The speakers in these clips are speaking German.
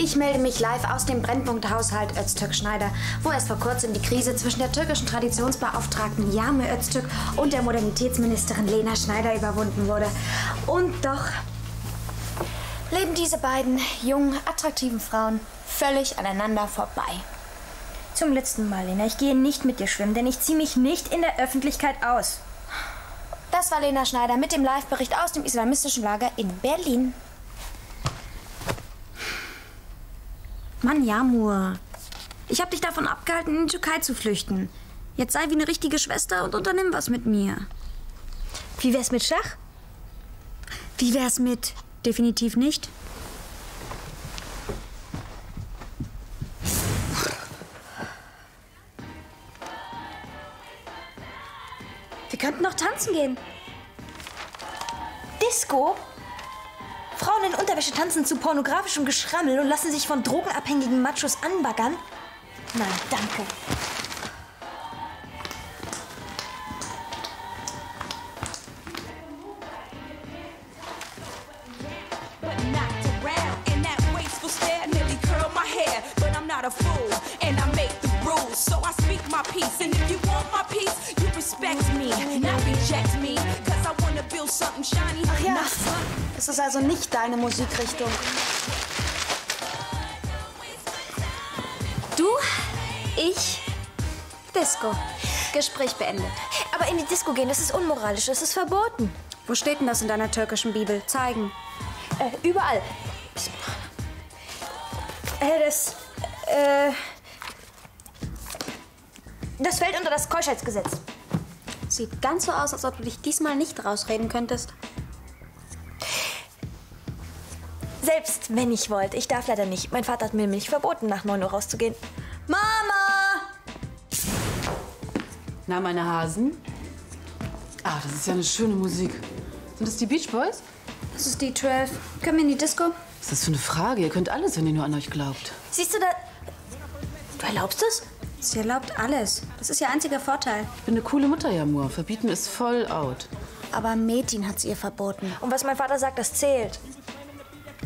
Ich melde mich live aus dem Brennpunkt-Haushalt Öztürk-Schneider, wo erst vor kurzem die Krise zwischen der türkischen Traditionsbeauftragten Yağmur Öztürk und der Modernitätsministerin Lena Schneider überwunden wurde. Und doch leben diese beiden jungen, attraktiven Frauen völlig aneinander vorbei. Zum letzten Mal, Lena. Ich gehe nicht mit dir schwimmen, denn ich ziehe mich nicht in der Öffentlichkeit aus. Das war Lena Schneider mit dem Live-Bericht aus dem islamistischen Lager in Berlin. Mann, Yağmur. Ich habe dich davon abgehalten, in die Türkei zu flüchten. Jetzt sei wie eine richtige Schwester und unternimm was mit mir. Wie wär's mit Schach? Wie wär's mit definitiv nicht? Wir könnten noch tanzen gehen. Disco? Frauen in Unterwäsche tanzen zu pornografischem Geschrammel und lassen sich von drogenabhängigen Machos anbaggern? Nein, danke. Ach ja, es ist also nicht deine Musikrichtung. Du, ich, Disco. Gespräch beendet. aber in die Disco gehen, das ist unmoralisch, das ist verboten. Wo steht denn das in deiner türkischen Bibel? Zeigen. Überall. Das fällt unter das Keuschheitsgesetz. Sieht ganz so aus, als ob du dich diesmal nicht rausreden könntest. Selbst wenn ich wollte. Ich darf leider nicht. Mein Vater hat mir nämlich verboten, nach 9 Uhr rauszugehen. Mama! Na, meine Hasen? Ah, das ist ja eine schöne Musik. Sind das die Beach Boys? Das ist die 12. Können wir in die Disco? Was ist das für eine Frage? Ihr könnt alles, wenn ihr nur an euch glaubt. Siehst du da... Du erlaubst es? Sie erlaubt alles. Das ist ihr einziger Vorteil. Ich bin eine coole Mutter, Yağmur. Verbieten ist voll out. Aber Metin hat es ihr verboten. Und was mein Vater sagt, das zählt.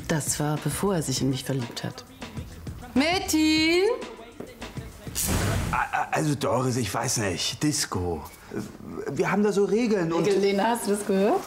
Das war, bevor er sich in mich verliebt hat. Metin! Also Doris, ich weiß nicht. Disco. Wir haben da so Regeln und... Lena, hast du das gehört?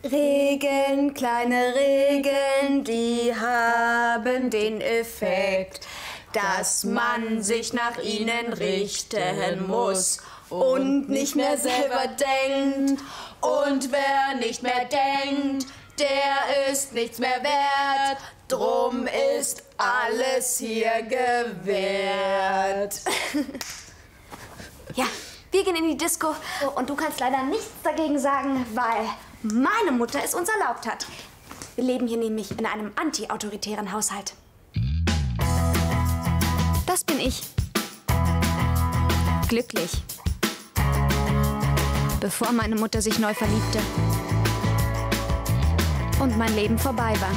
Regeln, kleine Regeln, die haben den Effekt, dass man sich nach ihnen richten muss und nicht mehr selber denkt. Und wer nicht mehr denkt, der ist nichts mehr wert. Drum ist alles hier gewährt. Ja, wir gehen in die Disco und du kannst leider nichts dagegen sagen, weil meine Mutter es uns erlaubt hat. Wir leben hier nämlich in einem anti-autoritären Haushalt. Das bin ich. Glücklich. Bevor meine Mutter sich neu verliebte. Und mein Leben vorbei war.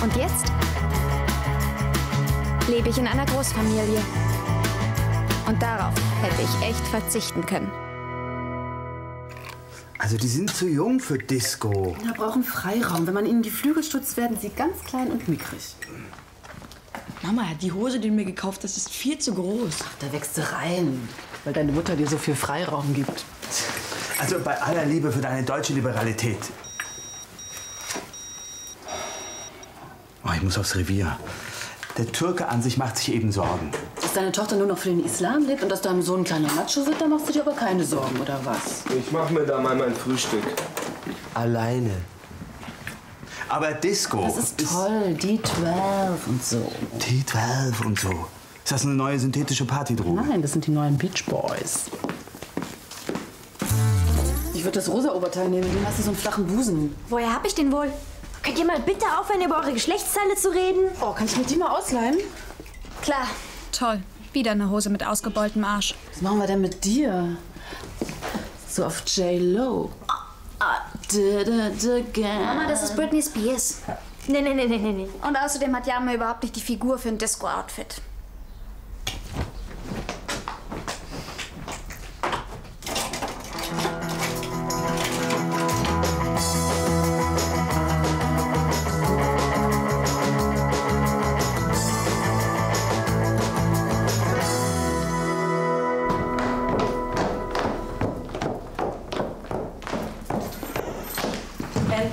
Und jetzt lebe ich in einer Großfamilie. Und darauf hätte ich echt verzichten können. Also die sind zu jung für Disco. Kinder brauchen Freiraum. Wenn man ihnen die Flügel stutzt, werden sie ganz klein und mickrig. Mama, die Hose, die du mir gekauft hast, ist viel zu groß. Ach, da wächst du rein, weil deine Mutter dir so viel Freiraum gibt. Also bei aller Liebe für deine deutsche Liberalität. Oh, ich muss aufs Revier. Der Türke an sich macht sich eben Sorgen. Dass deine Tochter nur noch für den Islam lebt und dass deinem Sohn ein kleiner Macho wird, da machst du dir aber keine Sorgen, oder was? Ich mach mir da mal mein Frühstück. Alleine. Aber Disco... Das ist toll, D12 und so. T12 und so. Ist das eine neue synthetische Partydroge? Nein, das sind die neuen Beach Boys. Ich würde das rosa Oberteil nehmen, du hast so einen flachen Busen. Woher hab ich den wohl? Könnt ihr mal bitte aufhören, über eure Geschlechtsteile zu reden? Oh, kann ich mir die mal ausleihen? Klar. Toll. Wieder eine Hose mit ausgebeultem Arsch. Was machen wir denn mit dir? So auf J-Lo. Mama, das ist Britney Spears. Nee. Und außerdem hat Yağmur überhaupt nicht die Figur für ein Disco-Outfit.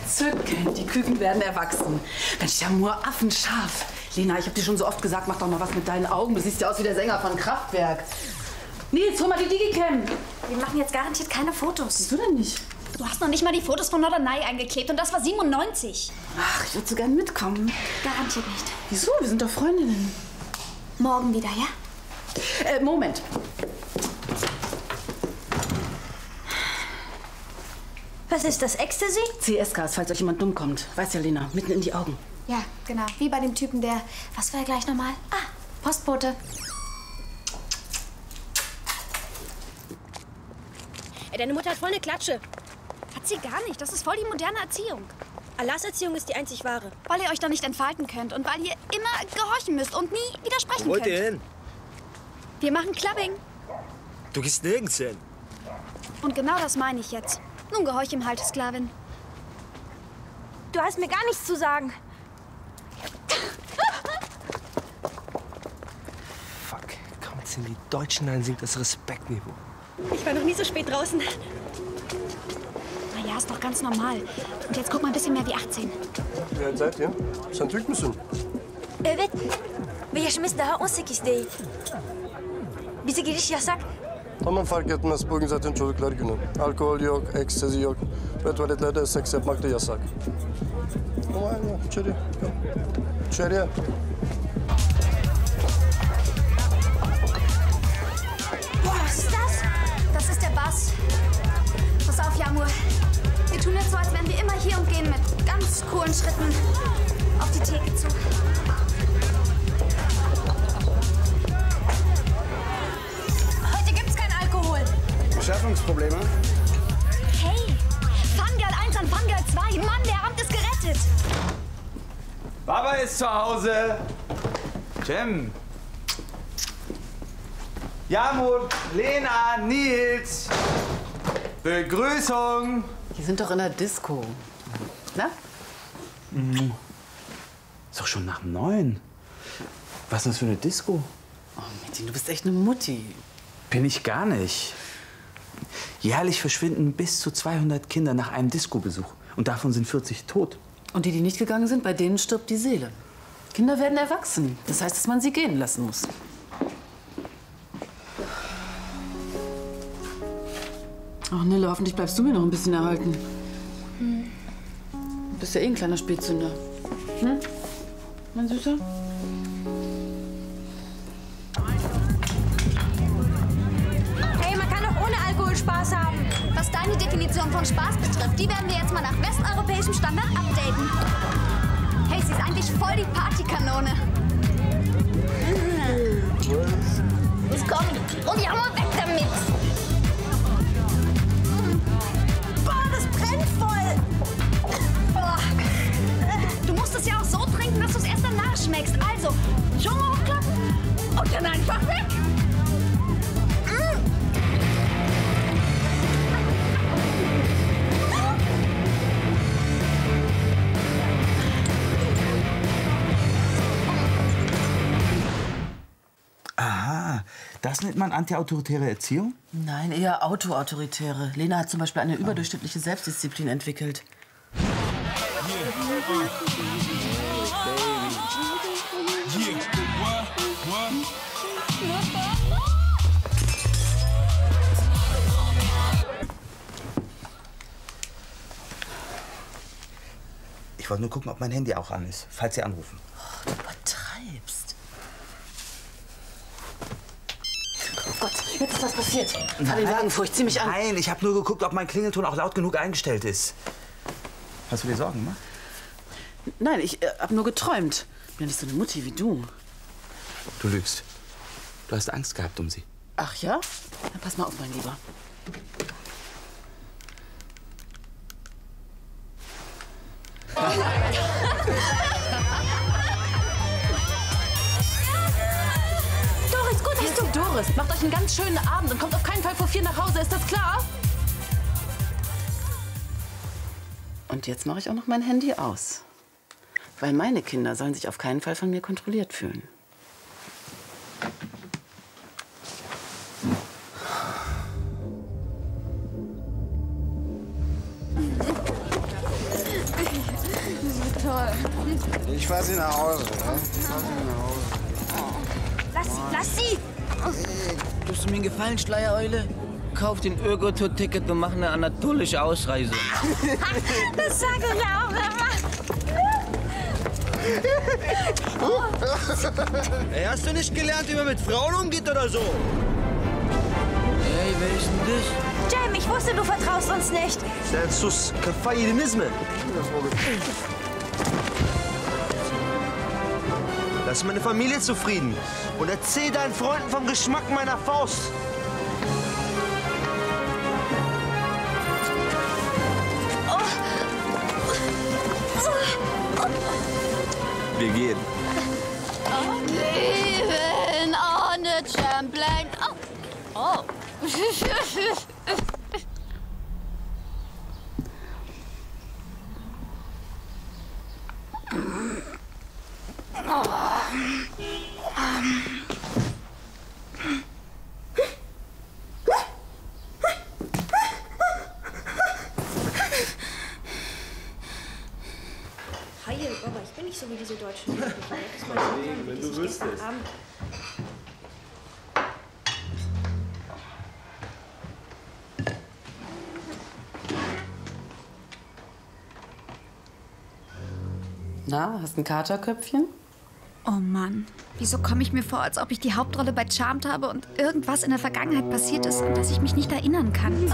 entzückend. Die Küken werden erwachsen. Mensch, Jamur, affenscharf. Lena, ich hab dir schon so oft gesagt, mach doch mal was mit deinen Augen. Du siehst ja aus wie der Sänger von Kraftwerk. Nils, hol mal die Digicam. Wir machen jetzt garantiert keine Fotos. Wieso denn nicht? Du hast noch nicht mal die Fotos von Norderney eingeklebt und das war 97. Ach, ich würde so gern mitkommen. Garantiert nicht. Wieso? Wir sind doch Freundinnen. Morgen wieder, ja? Moment. Was ist das, Ecstasy? CS-Gas, falls euch jemand dumm kommt. Weiß ja, Lena, mitten in die Augen. Ja, genau. Wie bei dem Typen, der... Was war er gleich nochmal? Ah, Postbote. Deine Mutter hat voll eine Klatsche. Hat sie gar nicht. Das ist voll die moderne Erziehung. Allahs Erziehung ist die einzig wahre. Weil ihr euch da nicht entfalten könnt und weil ihr immer gehorchen müsst und nie widersprechen Wo wollt könnt. ihr hin? Wir machen Clubbing. Du gehst nirgends hin. Und genau das meine ich jetzt. Nun gehorch ihm halt, Sklavin. Du hast mir gar nichts zu sagen. Fuck, kaum jetzt in die Deutschen ein, sinkt das Respektniveau. Ich war noch nie so spät draußen. Na ja, ist doch ganz normal. Und jetzt guck mal ein bisschen mehr wie 18. Wie alt seid ihr? Sen Türk müsün? Evet. Ve yaşımız daha 18 değil. Bize giriş yasak. Tamam fark etmez. Bugün zaten çocuklar günü. Alkol yok, ekstazi yok. Ve tuvaletlerde seks yapmak da yasak. Ama yani içeri. İçeriye. Was ist das? Das ist der Bass. Pass auf, Jamur. Wir tun jetzt so, als wären wir immer hier und gehen mit ganz coolen Schritten auf die Theke zu. Heute gibt's keinen Alkohol. Beschaffungsprobleme? Hey, Fangirl 1 an Fangirl 2. Mann, der Abend ist gerettet. Papa ist zu Hause. Jim. Jamur, Lena, Nils. Begrüßung. Die sind doch in der Disco. Na? Ist doch schon nach 9. Was ist das für eine Disco? Oh, Mädchen, du bist echt eine Mutti. Bin ich gar nicht. Jährlich verschwinden bis zu 200 Kinder nach einem Disco-Besuch. Und davon sind 40 tot. Und die, die nicht gegangen sind, bei denen stirbt die Seele. Kinder werden erwachsen. Das heißt, dass man sie gehen lassen muss. Ach, Nille, hoffentlich bleibst du mir noch ein bisschen erhalten. Du bist ja eh ein kleiner Spätzünder. Hm? Mein Süßer? Hey, man kann auch ohne Alkohol Spaß haben. Was deine Definition von Spaß betrifft, die werden wir jetzt mal nach westeuropäischem Standard updaten. Hey, sie ist eigentlich voll die Partykanone. Los, komm. Und ja, mal weg damit. Boah, das brennt voll. Boah. Du musst es ja auch so trinken, dass du es erst danach schmeckst. Also, Junge hochklappen und dann einfach weg. Aha, das nennt man antiautoritäre Erziehung? Nein, eher autoautoritäre. Lena hat zum Beispiel eine überdurchschnittliche Selbstdisziplin entwickelt. Ich wollte nur gucken, ob mein Handy auch an ist, falls Sie anrufen. Oh, du übertreibst. Oh Gott, jetzt ist was passiert. Fahr den Wagen vor, ich zieh mich an. Nein, ich habe nur geguckt, ob mein Klingelton auch laut genug eingestellt ist. Hast du dir Sorgen gemacht? Nein, ich hab nur geträumt. Ich bin ja nicht so eine Mutti wie du. Du lügst. Du hast Angst gehabt um sie. Ach ja? Dann pass mal auf, mein Lieber. Doris, gut, Hier ist die Doris. Macht euch einen ganz schönen Abend und kommt auf keinen Fall vor 4 nach Hause. Ist das klar? Und jetzt mache ich auch noch mein Handy aus. Weil meine Kinder sollen sich auf keinen Fall von mir kontrolliert fühlen. Ich fahr sie nach Hause. Ja? Lass sie! Tust du mir einen Gefallen, Schleiereule? Kauf den Ögotour-Ticket und mach eine anatolische Ausreise. Das sage ich auch immer. Ey, hast du nicht gelernt, wie man mit Frauen umgeht oder so? Hey, wer ist denn das? Jam, ich wusste, du vertraust uns nicht. Sen sus, kafayı yediniz mi? Lass meine Familie zufrieden und erzähl deinen Freunden vom Geschmack meiner Faust. Wir gehen. Leben ohne Champlain. Oh. Heil, aber ich bin nicht so wie diese Deutschen. Wenn du wüsstest. Na, hast ein Katerköpfchen? Oh Mann, wieso komme ich mir vor, als ob ich die Hauptrolle bei Charmed habe und irgendwas in der Vergangenheit passiert ist, an das ich mich nicht erinnern kann?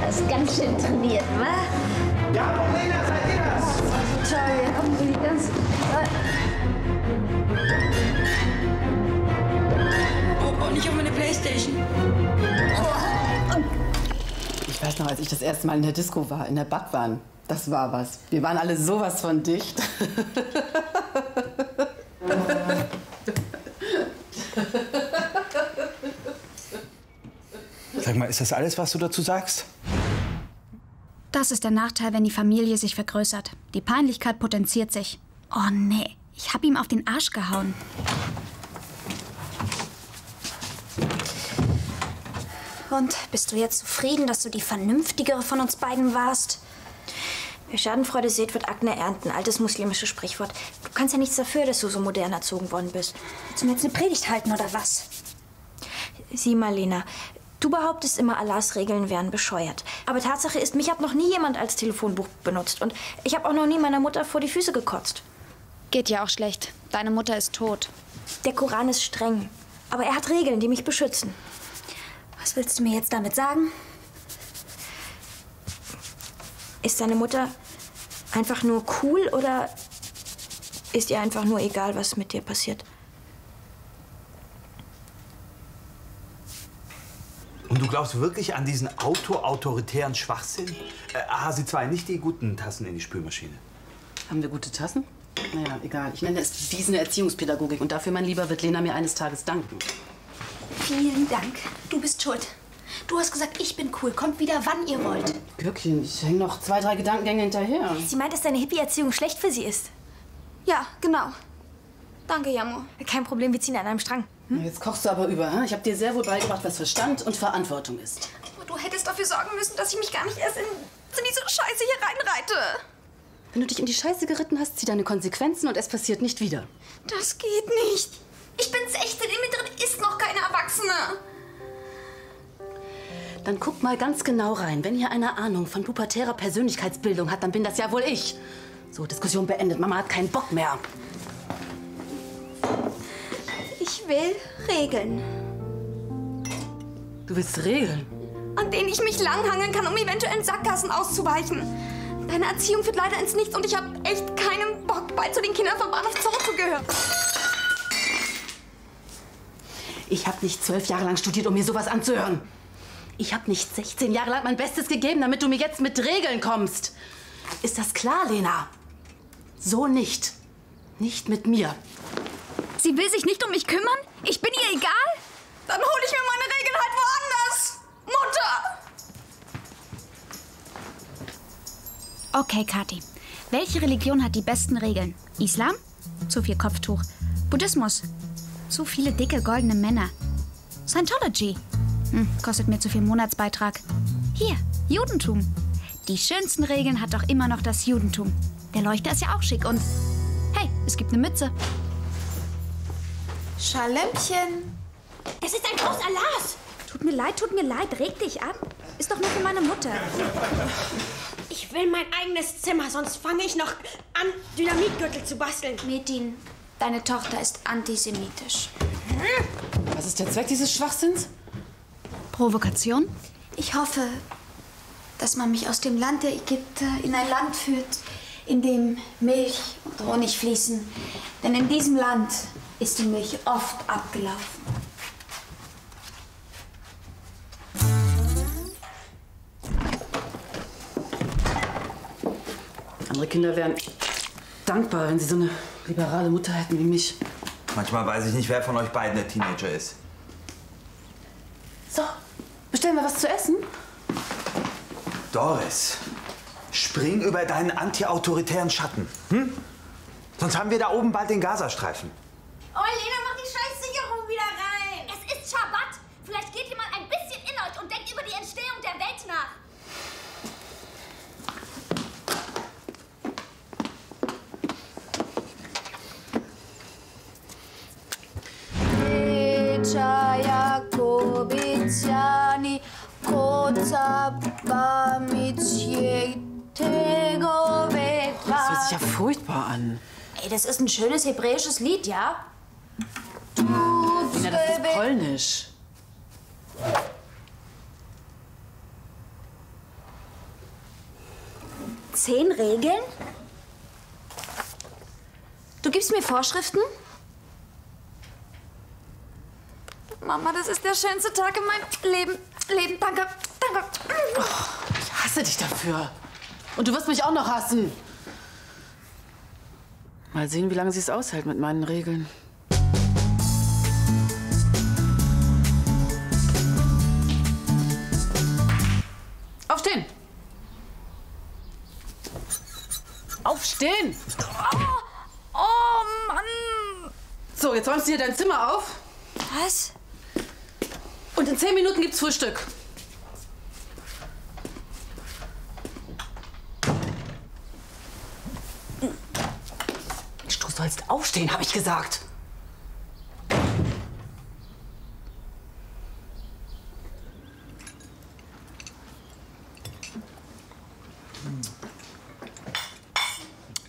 Das ist ganz schön trainiert, wa? Ja, Lena, seid ihr das? Toll, haben wir die ganze Zeit. Oh, nicht auf meine Playstation. Ich weiß noch, als ich das erste Mal in der Disco war, in der Backwaren. Das war was. Wir waren alle sowas von dicht. Sag mal, ist das alles, was du dazu sagst? Das ist der Nachteil, wenn die Familie sich vergrößert. Die Peinlichkeit potenziert sich. Oh nee, ich hab ihm auf den Arsch gehauen. Und bist du jetzt zufrieden, dass du die vernünftigere von uns beiden warst? Wer Schadenfreude sät, wird Akne ernten. Altes muslimisches Sprichwort. Du kannst ja nichts dafür, dass du so modern erzogen worden bist. Willst du mir jetzt eine Predigt halten, oder was? Sieh mal, Lena. Du behauptest immer, Allahs Regeln wären bescheuert. Aber Tatsache ist, mich hat noch nie jemand als Telefonbuch benutzt. Und ich habe auch noch nie meiner Mutter vor die Füße gekotzt. Geht ja auch schlecht. Deine Mutter ist tot. Der Koran ist streng. Aber er hat Regeln, die mich beschützen. Was willst du mir jetzt damit sagen? Ist deine Mutter einfach nur cool oder ist ihr einfach nur egal, was mit dir passiert? Und du glaubst wirklich an diesen autoritären Schwachsinn? HC2, nicht die guten Tassen in die Spülmaschine. Haben wir gute Tassen? Naja, egal. Ich nenne es bewiesene Erziehungspädagogik. Und dafür, mein Lieber, wird Lena mir eines Tages danken. Vielen Dank. Du bist schuld. Du hast gesagt, ich bin cool. Kommt wieder, wann ihr wollt. Gürkchen, ich hänge noch 2, 3 Gedankengänge hinterher. Sie meint, dass deine Hippie-Erziehung schlecht für sie ist. Ja, genau. Danke, Jamo. Kein Problem, wir ziehen an einem Strang. Jetzt kochst du aber über. Hm? Ich habe dir sehr wohl beigebracht, was Verstand und Verantwortung ist. Aber du hättest dafür sorgen müssen, dass ich mich gar nicht erst in diese Scheiße hier reinreite. Wenn du dich in die Scheiße geritten hast, zieh deine Konsequenzen und es passiert nicht wieder. Das geht nicht. Ich bin 16, in mir drin ist noch keine Erwachsene. Dann guck mal ganz genau rein. Wenn hier eine Ahnung von pubertärer Persönlichkeitsbildung hat, dann bin das ja wohl ich. So, Diskussion beendet. Mama hat keinen Bock mehr. Ich will Regeln. Du willst Regeln? An denen ich mich langhangeln kann, um eventuellen Sackgassen auszuweichen. Deine Erziehung führt leider ins Nichts und ich habe echt keinen Bock, bald zu den Kindern vom Bahnhof Zoo zu gehören. Ich habe nicht 12 Jahre lang studiert, um mir sowas anzuhören. Ich habe nicht 16 Jahre lang mein Bestes gegeben, damit du mir jetzt mit Regeln kommst. Ist das klar, Lena? So nicht. Nicht mit mir. Sie will sich nicht um mich kümmern? Ich bin ihr egal? Dann hole ich mir meine Regeln halt woanders. Mutter! Okay, Kathi. Welche Religion hat die besten Regeln? Islam? Zu viel Kopftuch. Buddhismus? Zu viele dicke goldene Männer. Scientology? Kostet mir zu viel Monatsbeitrag. Hier, Judentum. Die schönsten Regeln hat doch immer noch das Judentum. Der Leuchter ist ja auch schick und... Hey, es gibt eine Mütze. Schalömchen. Es ist ein großer Las. Tut mir leid. Reg dich ab. Ist doch nur für meine Mutter. Ich will mein eigenes Zimmer, sonst fange ich noch an, Dynamitgürtel zu basteln. Metin, deine Tochter ist antisemitisch. Was ist der Zweck dieses Schwachsinns? Provokation? Ich hoffe, dass man mich aus dem Land der Ägypter in ein Land führt, in dem Milch und Honig fließen. Denn in diesem Land ist die Milch oft abgelaufen. Andere Kinder wären dankbar, wenn sie so eine liberale Mutter hätten wie mich. Manchmal weiß ich nicht, wer von euch beiden der Teenager ist. So, bestellen wir was zu essen? Doris, spring über deinen antiautoritären Schatten. Sonst haben wir da oben bald den Gazastreifen. Oh, Lena, mach die Scheißsicherung wieder rein. Es ist Schabbat. Vielleicht geht ihr mal ein bisschen in euch und denkt über die Entstehung der Welt nach. Das hört sich ja furchtbar an. Ey, das ist ein schönes hebräisches Lied, ja? Lena, das ist polnisch. Zehn Regeln? Du gibst mir Vorschriften? Mama, das ist der schönste Tag in meinem Leben. Danke. Oh, ich hasse dich dafür. Und du wirst mich auch noch hassen. Mal sehen, wie lange sie es aushält mit meinen Regeln. Aufstehen! Aufstehen! Oh, Mann! So, jetzt räumst du hier dein Zimmer auf. Was? Und in 10 Minuten gibt's Frühstück. Du sollst aufstehen, habe ich gesagt.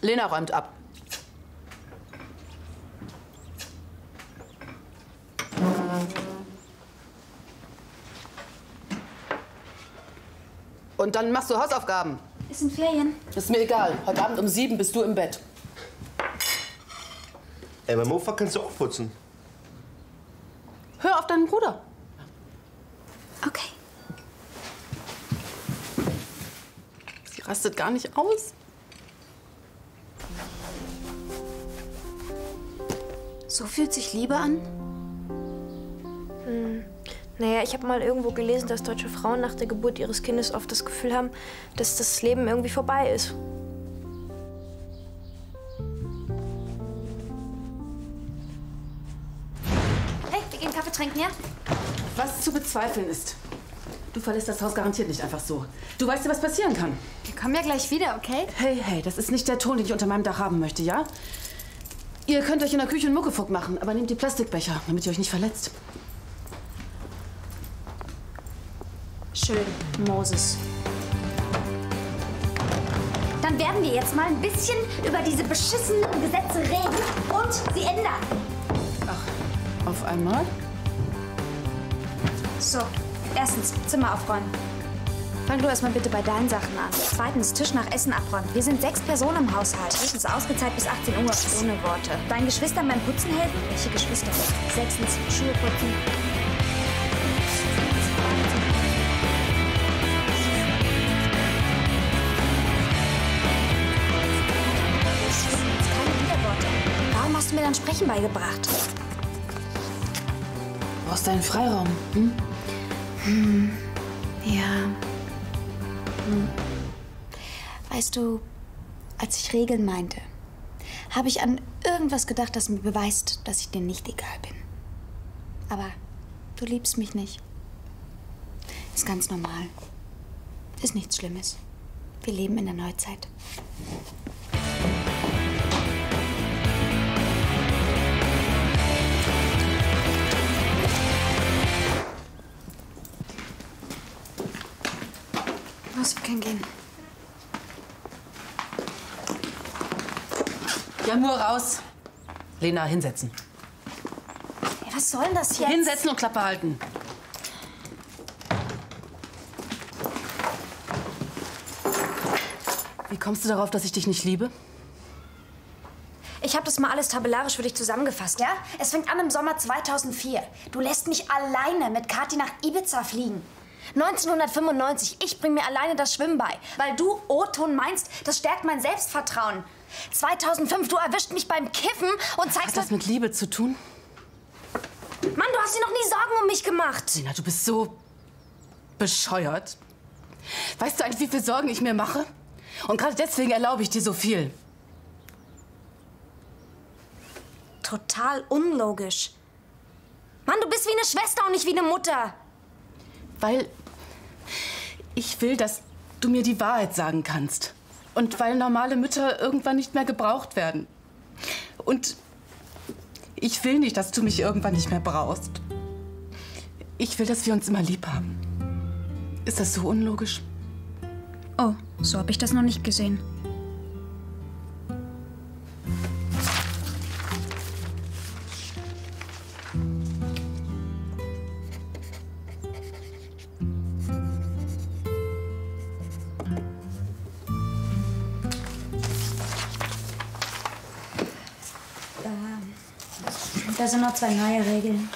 Lena räumt ab. Und dann machst du Hausaufgaben. Es sind Ferien. Ist mir egal. Heute Abend um 7 bist du im Bett. Ey, beim Mofa kannst du auch putzen. Hör auf deinen Bruder. Okay. Sie rastet gar nicht aus. So fühlt sich Liebe an? Naja, ich habe mal irgendwo gelesen, dass deutsche Frauen nach der Geburt ihres Kindes oft das Gefühl haben, dass das Leben irgendwie vorbei ist. Hey, wir gehen Kaffee trinken, ja? Was zu bezweifeln ist. Du verlässt das Haus garantiert nicht einfach so. Du weißt ja, was passieren kann. Wir kommen ja gleich wieder, okay? Hey, das ist nicht der Ton, den ich unter meinem Dach haben möchte, ja? Ihr könnt euch in der Küche einen Muckefuck machen, aber nehmt die Plastikbecher, damit ihr euch nicht verletzt. Schön, Moses. Dann werden wir jetzt mal ein bisschen über diese beschissenen Gesetze reden und sie ändern. Ach, auf einmal? So, erstens, Zimmer aufräumen. Fang du erstmal bitte bei deinen Sachen an. Zweitens, Tisch nach Essen abräumen. Wir sind 6 Personen im Haushalt. Drittens, ausgezahlt bis 18 Uhr. Ohne Worte. Deinen Geschwistern beim Putzen helfen? Welche Geschwister? Sechstens, Schuhe putzen. Warum hast du mir dann Sprechen beigebracht? Du brauchst deinen Freiraum, Ja. Weißt du, als ich Regeln meinte, habe ich an irgendwas gedacht, das mir beweist, dass ich dir nicht egal bin. Aber du liebst mich nicht. Ist ganz normal. Ist nichts Schlimmes. Wir leben in der Neuzeit. Was, wir können gehen. Ja, nur raus. Lena, hinsetzen. Hey, was soll denn das jetzt? Hinsetzen und Klappe halten. Wie kommst du darauf, dass ich dich nicht liebe? Ich habe das mal alles tabellarisch für dich zusammengefasst, ja? Es fängt an im Sommer 2004. Du lässt mich alleine mit Kathi nach Ibiza fliegen. 1995, ich bring mir alleine das Schwimmen bei, weil du O-Ton meinst, das stärkt mein Selbstvertrauen. 2005, du erwischt mich beim Kiffen und zeigst... Hat das mit Liebe zu tun? Mann, du hast dir noch nie Sorgen um mich gemacht. Lena, du bist so bescheuert. Weißt du eigentlich, wie viele Sorgen ich mir mache? Und gerade deswegen erlaube ich dir so viel. Total unlogisch. Mann, du bist wie eine Schwester und nicht wie eine Mutter. Weil ich will, dass du mir die Wahrheit sagen kannst. Und weil normale Mütter irgendwann nicht mehr gebraucht werden. Und ich will nicht, dass du mich irgendwann nicht mehr brauchst. Ich will, dass wir uns immer lieb haben. Ist das so unlogisch? Oh, so habe ich das noch nicht gesehen. Da sind noch 2 neue Regeln.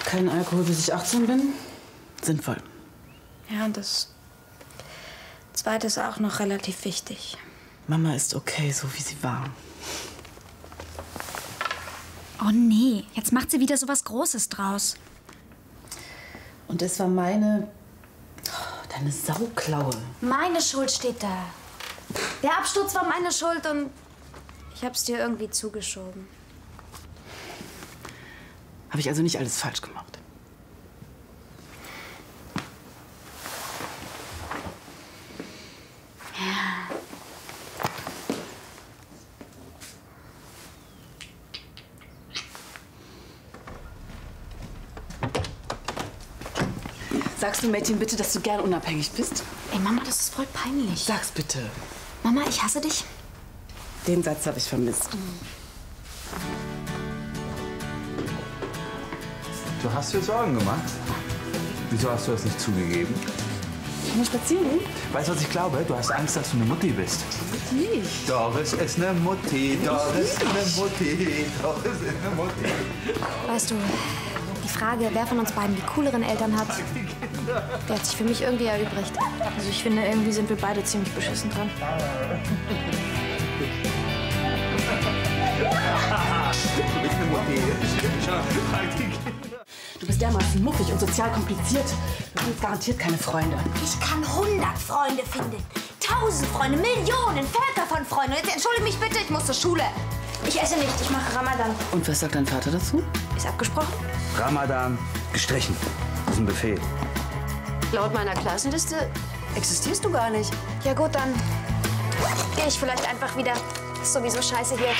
Kein Alkohol, bis ich 18 bin? Sinnvoll. Ja, und das Zweite ist auch noch relativ wichtig. Mama ist okay, so wie sie war. Oh nee, jetzt macht sie wieder so was Großes draus. Und es war deine Sauklaue. Meine Schuld steht da. Der Absturz war meine Schuld und ich hab's dir irgendwie zugeschoben. Habe ich also nicht alles falsch gemacht? Ja. Sagst du Mädchen bitte, dass du gern unabhängig bist? Ey, Mama, das ist voll peinlich. Sag's bitte. Mama, ich hasse dich. Den Satz habe ich vermisst. Du hast dir Sorgen gemacht. Wieso hast du das nicht zugegeben? Kann ich spazieren gehen? Weißt du, was ich glaube? Du hast Angst, dass du eine Mutti bist. Nicht. Doris ist eine Mutti, Doris ist eine Mutti, Doris ist eine Mutti. Weißt du, die Frage, wer von uns beiden die cooleren Eltern hat, der hat sich für mich irgendwie erübrigt. Also ich finde, irgendwie sind wir beide ziemlich beschissen dran. Du bist eine Mutti. Du bist dermaßen muffig und sozial kompliziert. Du hast garantiert keine Freunde. Ich kann 100 Freunde finden. 1000 Freunde, Millionen, Völker von Freunden. Jetzt entschuldige mich bitte, ich muss zur Schule. Ich esse nicht, ich mache Ramadan. Und was sagt dein Vater dazu? Ist abgesprochen? Ramadan gestrichen. Das ist ein Befehl. Laut meiner Klassenliste existierst du gar nicht. Ja gut, dann gehe ich vielleicht einfach wieder. Ist sowieso scheiße hier.